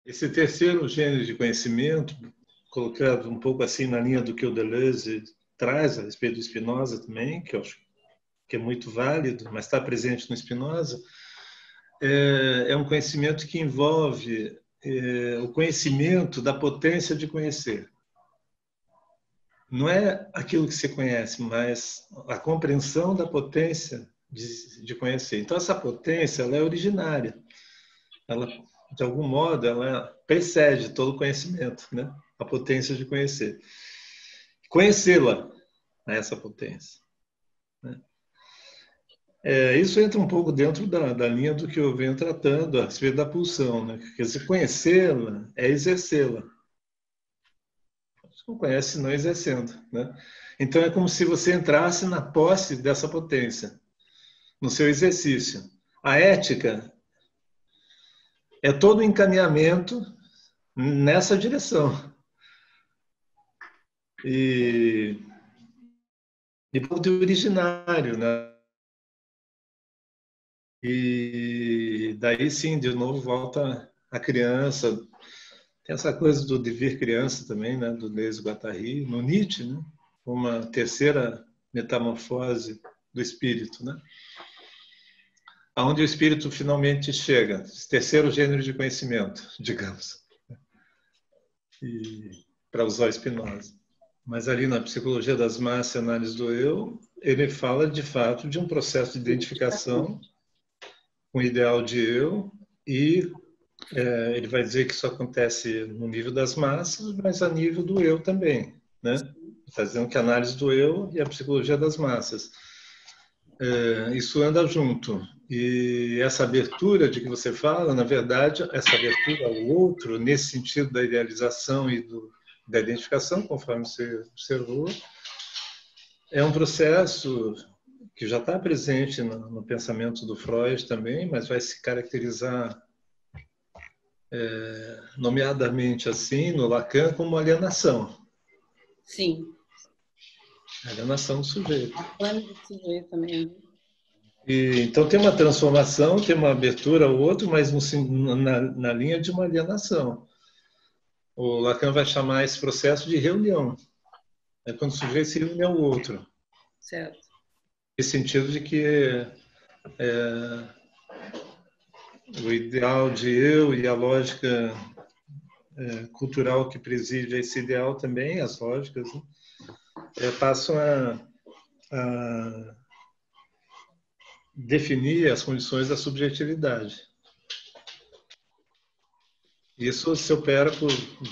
Esse terceiro gênero de conhecimento, colocado um pouco assim na linha do que o Deleuze traz a respeito do Spinoza também, que eu acho que é muito válido, mas está presente no Spinoza, é um conhecimento que envolve o conhecimento da potência de conhecer. Não é aquilo que se conhece, mas a compreensão da potência de conhecer. Então, essa potência ela é originária. Ela, de algum modo, ela precede todo o conhecimento, né? A potência de conhecer. Conhecê-la, essa potência. Né? Isso entra um pouco dentro da linha do que eu venho tratando a respeito da pulsão. Né? Quer dizer, conhecê-la é exercê-la. Você não conhece não exercendo. Né? Então, é como se você entrasse na posse dessa potência, no seu exercício. A ética é todo o encaminhamento nessa direção. E ponto originário, né? E daí sim, de novo, volta a criança. Tem essa coisa do dever criança também, né? Do Deleuze e Guattari, no Nietzsche, né? Uma terceira metamorfose do espírito, né? Aonde o espírito finalmente chega, esse terceiro gênero de conhecimento, digamos, e para usar Spinoza. Mas ali na Psicologia das Massas e Análise do Eu, ele fala de fato de um processo de identificação com o ideal de eu e ele vai dizer que isso acontece no nível das massas, mas a nível do eu também, né? Está dizendo que a análise do eu e a psicologia das massas. Isso anda junto. E essa abertura de que você fala, na verdade, essa abertura ao outro, nesse sentido da idealização e da identificação, conforme você observou, é um processo que já está presente no pensamento do Freud também, mas vai se caracterizar nomeadamente assim no Lacan como alienação. Sim. Alienação do sujeito. Lacan do sujeito também. E, então tem uma transformação, tem uma abertura ao outro, mas na linha de uma alienação. O Lacan vai chamar esse processo de reunião. É quando o sujeito se une ao outro. Certo. Nesse sentido de que o ideal de eu e a lógica cultural que preside esse ideal também, as lógicas, né, passam a definir as condições da subjetividade. Isso se opera,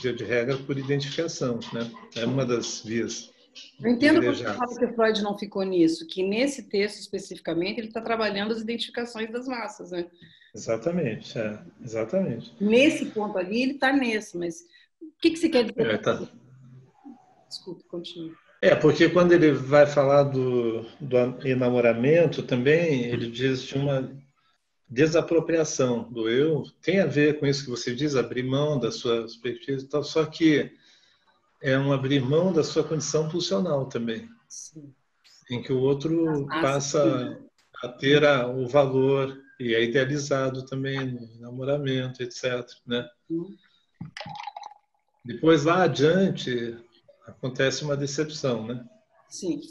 via de regra, por identificação, né? É uma das vias Eu entendo quando você privilegiadas. fala que o Freud não ficou nisso, que nesse texto especificamente ele está trabalhando as identificações das massas, né? Exatamente, exatamente. Nesse ponto ali ele está nesse, mas o que você quer dizer? Tá. Desculpe, continue. Porque quando ele vai falar do enamoramento também, ele diz de uma desapropriação do eu, tem a ver com isso que você diz, abrir mão da sua perspectiva e tal, só que é um abrir mão da sua condição pulsional também. Sim. Em que o outro passa a ter o valor e é idealizado também no namoramento, etc. Né? Depois, lá adiante, acontece uma decepção. Né? Sim.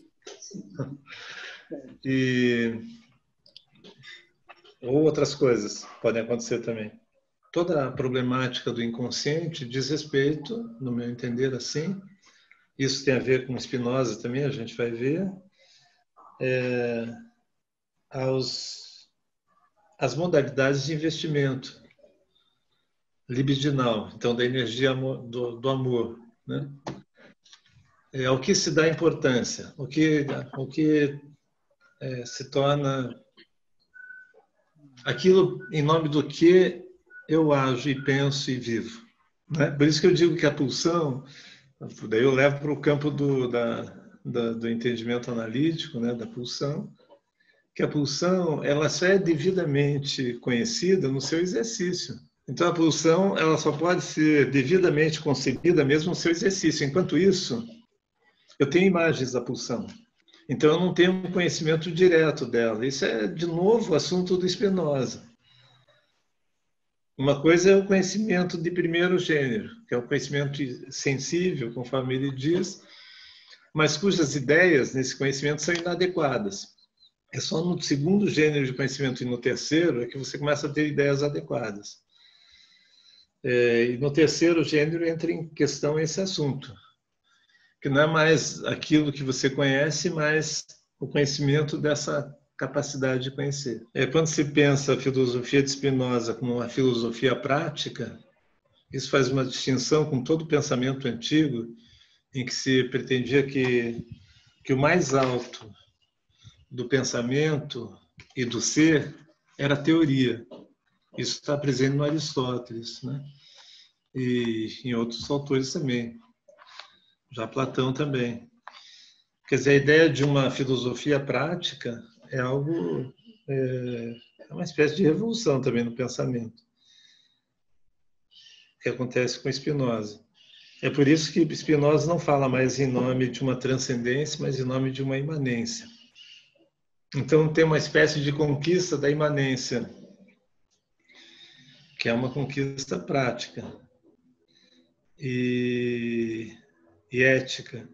Ou outras coisas podem acontecer também. Toda a problemática do inconsciente diz respeito, no meu entender, assim, isso tem a ver com Spinoza também, a gente vai ver, as modalidades de investimento libidinal, então da energia do amor, né? Ao que se dá importância, o que se torna aquilo em nome do que eu ajo e penso e vivo, né? Por isso que eu digo que a pulsão, daí eu levo para o campo do entendimento analítico, né, da pulsão, que a pulsão ela só é devidamente conhecida no seu exercício. Então a pulsão ela só pode ser devidamente concebida mesmo no seu exercício. Enquanto isso, eu tenho imagens da pulsão. Então eu não tenho um conhecimento direto dela. Isso é de novo o assunto do Spinoza. Uma coisa é o conhecimento de primeiro gênero, que é o conhecimento sensível, conforme ele diz, mas cujas ideias nesse conhecimento são inadequadas. É só no segundo gênero de conhecimento e no terceiro é que você começa a ter ideias adequadas. E no terceiro gênero entra em questão esse assunto, que não é mais aquilo que você conhece, mas o conhecimento dessa capacidade de conhecer. Quando se pensa a filosofia de Spinoza como uma filosofia prática, isso faz uma distinção com todo o pensamento antigo, em que se pretendia que o mais alto do pensamento e do ser era a teoria. Isso está presente no Aristóteles, né? E em outros autores também. Já Platão também. Quer dizer, a ideia de uma filosofia prática é algo, é uma espécie de revolução também no pensamento, que acontece com Spinoza. É por isso que Spinoza não fala mais em nome de uma transcendência, mas em nome de uma imanência. Então tem uma espécie de conquista da imanência, que é uma conquista prática e ética.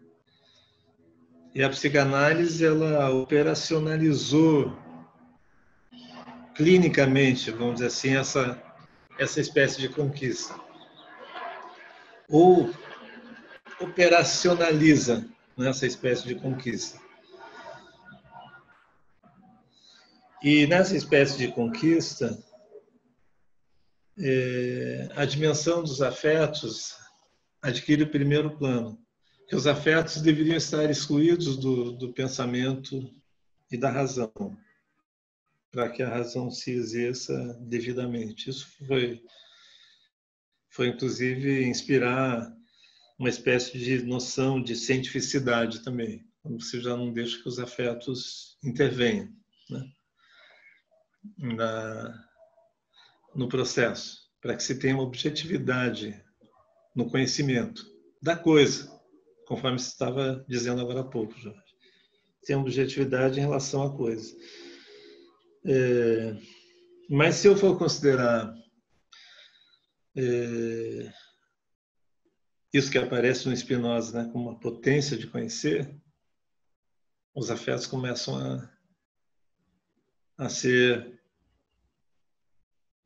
E a psicanálise, ela operacionalizou clinicamente, vamos dizer assim, essa espécie de conquista. Ou operacionaliza essa espécie de conquista. E nessa espécie de conquista, a dimensão dos afetos adquire o primeiro plano. Que os afetos deveriam estar excluídos do pensamento e da razão, para que a razão se exerça devidamente. Isso foi inclusive inspirar uma espécie de noção de cientificidade também, quando você já não deixa que os afetos intervenham, né, no processo, para que se tenha uma objetividade no conhecimento da coisa, conforme você estava dizendo agora há pouco, Jorge. Tem objetividade em relação à coisa. Mas se eu for considerar isso que aparece no Spinoza, né, como uma potência de conhecer, os afetos começam a ser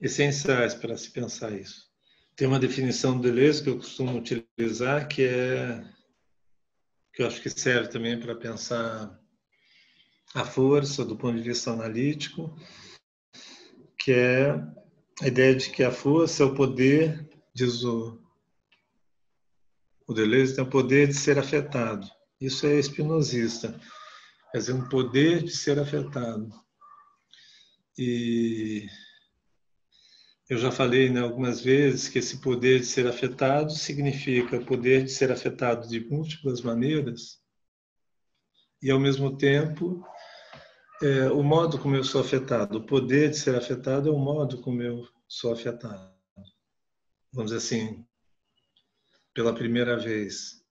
essenciais para se pensar isso. Tem uma definição do Deleuze que eu costumo utilizar, que eu acho que serve também para pensar a força do ponto de vista analítico, que é a ideia de que a força é o poder, diz o Deleuze, tem o poder de ser afetado. Isso é espinosista, quer dizer, um poder de ser afetado. E eu já falei, né, algumas vezes que esse poder de ser afetado significa poder de ser afetado de múltiplas maneiras e, ao mesmo tempo, o modo como eu sou afetado. O poder de ser afetado é o modo como eu sou afetado. Vamos dizer assim, pela primeira vez.